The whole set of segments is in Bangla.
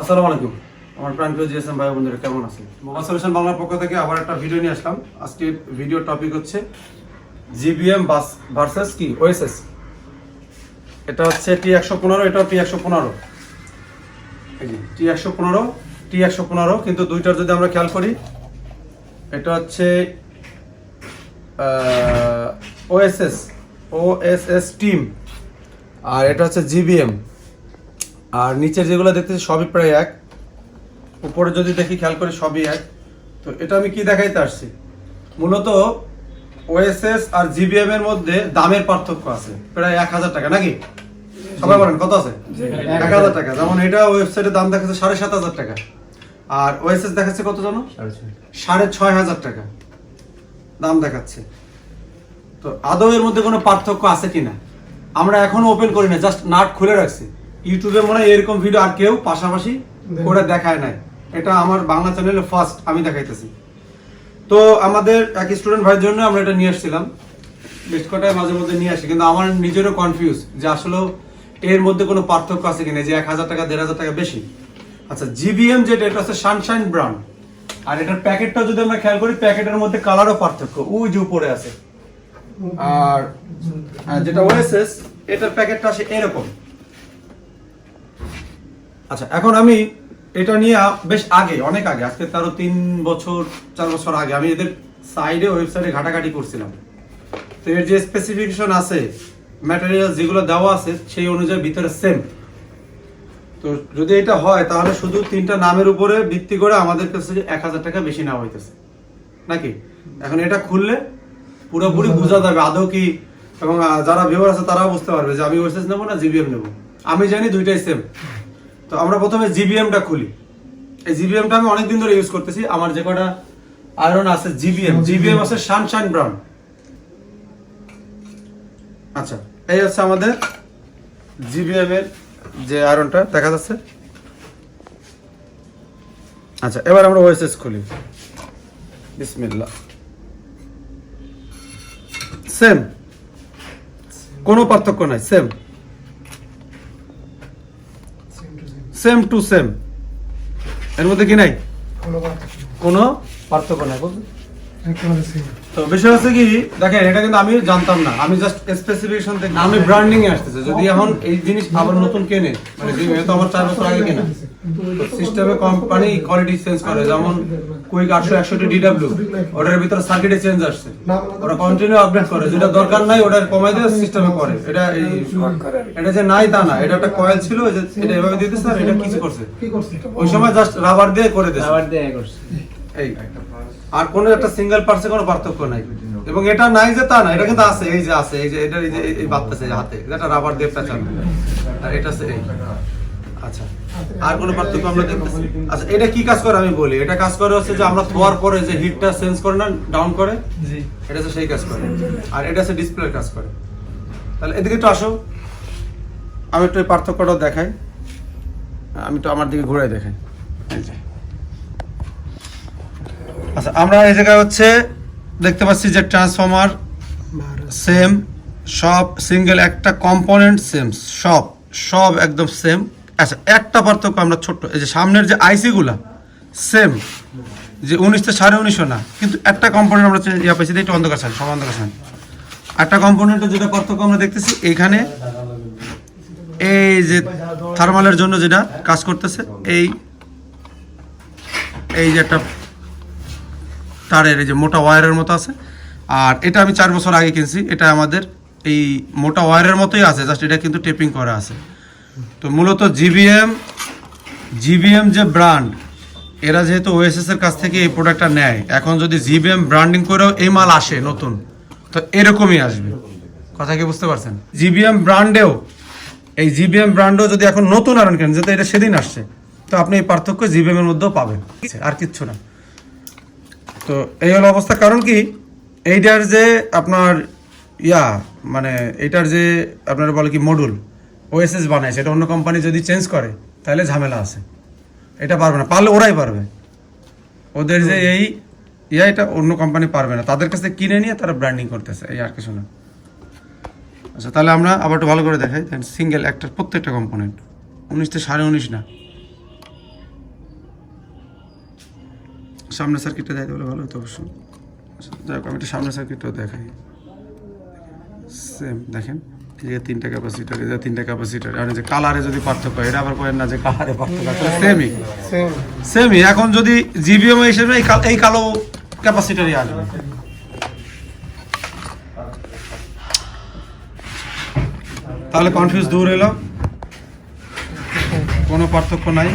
আসসালামু আলাইকুম আমার প্রাণপ্রিয় জিএসএম ভাই বন্ধুরা কেমন আছেন? মোবাইল সলিউশন বাংলার পক্ষ থেকে আবার একটা ভিডিও নিয়ে আসলাম। আজকের ভিডিও টপিক হচ্ছে জিবিএম ভার্সেস কি ওএসএস। এটা হচ্ছে T115, এটা T115, এই যে T115 কিন্তু দুইটার যদি আমরা খেয়াল করি, এটা হচ্ছে ওএসএস টিম আর এটা হচ্ছে জিবিএম। আর নিচের যেগুলো দেখতেছি সবই প্রায় এক, উপরে যদি দেখি খেয়াল করে সবই এক। তো এটা আমি কি দেখাইতে আসছি, মূলত ওএসএস আর জিবিএম এর মধ্যে দামের পার্থক্য আছে প্রায় 1000 টাকা, নাকি সবাই বলেন কত আছে? 1000 টাকা। যেমন এটা ওয়েবসাইটে দাম দেখাচ্ছে 7500 টাকা আর ওএসএস দেখাচ্ছে কত জানো? 6500 টাকা দাম দেখাচ্ছে। তো আদৌ এর মধ্যে কোনো পার্থক্য আছে কিনা আমরা এখনো ওপেন করি না, জাস্ট নাট খুলে রাখছি। ইউটিউবে মনে হয় এরকম ভিডিও আর কেউ পাশাপাশি করে দেখায় নাই, এটা আমার বাংলা চ্যানেলে ফার্স্ট আমি দেখাইতেছি। তো আমাদের এক স্টুডেন্ট ভাইয়ের জন্য আমরা এটা নিয়ে আসছিলাম, বেশ কটায় মাঝে মধ্যে নিয়ে আসি, কিন্তু আমার নিজেরও কনফিউজ যে আসলে এর মধ্যে কোনো পার্থক্য আছে কিনা, যে 1000 টাকা 1500 টাকা বেশি। আচ্ছা, জিবিএম যেটা, এটা হচ্ছে সানশাইন ব্র্যান্ড আর এটার প্যাকেটটা যদি আমরা খেয়াল করি, প্যাকেটের মধ্যে কালারও পার্থক্য, ওই যে উপরে আছে। আর যেটা ওএসএস, এটার প্যাকেটটা আসে এরকম। আচ্ছা, এখন আমি এটা নিয়ে বেশ আগে, অনেক আগে, আজকে তারও 3-4 বছর আগে আমি এদের সাইডে ওয়েবসাইটে ঘাটাঘাটি করছিলাম। তো এর যে স্পেসিফিকেশন আছে, ম্যাটেরিয়াল যেগুলো দেওয়া আছে সেই অনুযায়ী ভিতরে সেম। তো যদি এটা হয় তাহলে শুধু 3টা নামের উপরে ভিত্তি করে আমাদের কাছে 1000 টাকা বেশি নেওয়া হইতেছে, নাকি? এখন এটা খুললে পুরোপুরি বোঝা যাবে আদৌ কি, এবং যারা ভিউয়ার আছে তারাও বুঝতে পারবে যে আমি ওএসএস নেবো না জিবিএম নেবো। আমি জানি দুইটাই সেম। তো আমরা প্রথমে জিবিএমটা খুলি। এই জিবিএমটা আমি অনেকদিন ধরে ইউজ করতেছি। আমার যে কটা আয়রন আছে জিবিএম আছে সানশাইন ব্র্যান্ড। আচ্ছা, এই হচ্ছে আমাদের জিবিএম এর যে আয়রনটা দেখা যাচ্ছে। আচ্ছা, এবার আমরা ওএসএস খুলি, বিসমিল্লাহ। সেম, কোনো পার্থক্য নাই, সেম টু সেম, এর মধ্যে কি নাই কোনো পার্থক্য নাই। তো বিষয় হচ্ছে কি, দেখেন এটা কিন্তু আমি জানতাম না, আমি জাস্ট স্পেসিফিকেশন থেকে আমি ব্র্যান্ডিং এ আসতেছে। যদি এখন এই জিনিস আবার নতুন কেনে, মানে তো আমার 4 বছর আগে কেনা, সিস্টেমে কোম্পানি কোয়ালিটি চেঞ্জ করে। যেমন কুইক 861 ডিডব্লিউ, ওটার ভিতরে সার্কিটে চেঞ্জ আসছে, ওরা কন্টিনিউ আপডেট করে, যেটা দরকার নাই ওটা কমাই দিয়ে সিস্টেমে করে। এটা যে নাই তা না, এটা একটা কয়েল ছিল, যে এটা এভাবে দিতেছে আর এটা কিছু করছে ওই সময় জাস্ট রাবার দিয়ে করে দিয়েছে, রাবার দিয়ে করছে এই। আর কোনো একটা সিঙ্গেল পার্টসে কোনো পার্থক্য নাই। এবং এটা নাই যে তা না, এটা কিন্তু আছে, এই যে আছে, এই যে এটা, এই যে এই বাতটাছে হাতে, এটা রাবার দিয়ে পেঁচানো, আর এটা আছে এই। আচ্ছা, আর কোনো পার্থক্য আমরা দেখতেছি? আচ্ছা, এটা কি কাজ করে আমি বলি। এটা কাজ করে হচ্ছে যে আমরা ধোয়ার পরে যে হিটটা সেন্স করে না, ডাউন করে, এটা হচ্ছে সেই কাজ করে। আর এটা হচ্ছে ডিসপ্লের কাজ করে। তাহলে এদিকে একটু আসো, আমি একটু এই পার্থক্যটা দেখাই। আমি তো আমার দিকে ঘুরে দেখাই। আচ্ছা, আমরা এই জায়গায় হচ্ছে দেখতে পাচ্ছি যে ট্রান্সফর্মার সেম, সব সিঙ্গেল, একটা কম্পোনেন্ট সেম, সব একদম সেম। আচ্ছা, একটা পার্থক্য আমরা ছোট্ট, এই যে সামনের যে আইসি গুলা সেম, যে 19 19.5 না, কিন্তু একটা কম্পোনেন্ট আমরা ইয়া পাইছি, একটু অন্ধকার সাইড, সব অন্ধকার সাইড। একটা কম্পোনেন্টের যেটা পার্থক্য আমরা দেখতেছি এইখানে, এই যে থার্মালের জন্য যেটা কাজ করতেছে, এই যে একটা তারের এই যে মোটা ওয়্যারের মতো আছে। আর এটা আমি 4 বছর আগে কিনছি, এটা আমাদের এই মোটা ওয়্যারের মতোই আছে, জাস্ট এটা কিন্তু টেপিং করা আছে। তো মূলত জিবিএম যে ব্র্যান্ড, এরা যেহেতু ওএসএস এর কাছ থেকে এই প্রোডাক্টটা নেয়, এখন যদি জিবিএম ব্র্যান্ডিং করেও এই মাল আসে নতুন, তো এরকমই আসবে। কথা কি বুঝতে পারছেন? জিবিএম ব্র্যান্ডেও যদি এখন নতুন আয়রন কেনেন, যেহেতু এটা সেদিন আসছে, তো আপনি এই পার্থক্য জিবিএম এর মধ্যেও পাবেন, আর কিচ্ছু না। তো এই হলো অবস্থা। কারণ কি, এইটার যে আপনার মানে এইটার যে আপনার বলে কি মডুল ওএসএস বানায়, সেটা অন্য কোম্পানি যদি চেঞ্জ করে তাহলে ঝামেলা আছে। এটা পারবে না, পারলে ওরাই পারবে, ওদের যে এই এটা অন্য কোম্পানি পারবে না, তাদের কাছে কিনে নিয়ে তারা ব্র্যান্ডিং করতেছে, এই আর কিছু না। আচ্ছা, তাহলে আমরা আবার একটু ভালো করে দেখাই। সিঙ্গেল একটার প্রত্যেকটা কম্পোনেন্ট 19 19.5 না, সামনের সার্কিটটা দেখাতে বলে ভালো হতো অবশ্য। যাই হোক, আমি একটু সামনের সার্কিটটাও দেখাই। সেম দেখেন, এই যে 3টা ক্যাপাসিটার, এই যে 3টা ক্যাপাসিটার। আর এই যে কালারে যদি পার্থক্য, এটা আবার করেন না যে কালারে পার্থক্য, আসলে সেমই। এখন যদি জিবিএম হিসেবে এই কালো ক্যাপাসিটারই আসবে। তাহলে কনফিউজ দূর হলো, কোনো পার্থক্য নাই।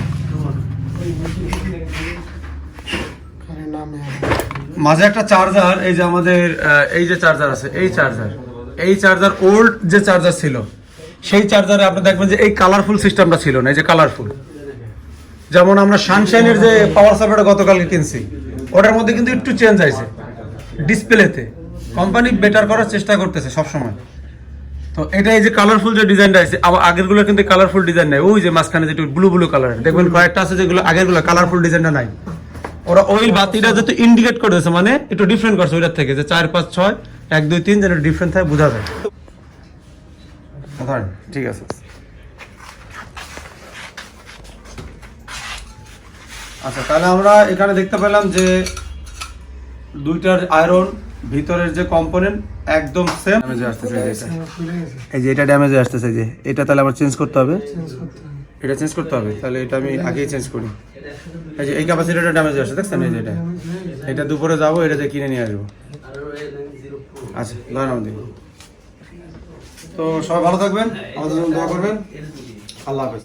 মাঝে একটা চার্জার, এই যে আমাদের এই যে চার্জার আছে, এই চার্জার ওল্ড যে চার্জার ছিল, সেই চার্জারে আপনি দেখবেন যে এই কালারফুল সিস্টেমটা ছিল না, এই যে কালারফুল। যেমন আমরা সানশাইনের যে পাওয়ার সাপ্লাইটা গতকালকে কিনছি, ওটার মধ্যে কিন্তু একটু চেঞ্জ আছে ডিসপ্লেতে। কোম্পানি বেটার করার চেষ্টা করতেছে সবসময়। তো এটা এই যে কালারফুল যে ডিজাইনটা আছে, আবার আগেরগুলো কিন্তু কালারফুল ডিজাইন নাই। ওই যে মাঝখানে যেটা ব্লু কালার দেখবেন কয়েকটা আছে, যেগুলো আগেরগুলো কালারফুল ডিজাইনটা নাই। ওরা ওই বাতিটা যাতে ইন্ডিকেট করে দিয়েছে, মানে একটু ডিফারেন্ট করছে ওইটার থেকে, যে 4 5 6 1 2 3 যেন ডিফারেন্ট থাকে, বোঝা যায়। ধরেন ঠিক আছে। আচ্ছা, তাহলে আমরা এখানে দেখতে পেলাম যে দুইটার আয়রন ভিতরের যে কম্পোনেন্ট একদম সেম। ড্যামেজ আসতেছে এই যে এটা ড্যামেজ আসতেছে, যে এটা তাহলে আবার চেঞ্জ করতে হবে, এটা চেঞ্জ করতে হবে। তাহলে এটা আমি আগেই চেঞ্জ করি। এই যে এই ক্যাপাসিটরটা ড্যামেজ আসছে, দেখছেন? এই যে এটা দুপুরে যাবো, এটা যে কিনে নিয়ে আসবো। আচ্ছা, ধন্যবাদ। তো সবাই ভালো থাকবেন, আমাদের জন্য দোয়া করবেন। আল্লাহ হাফেজ।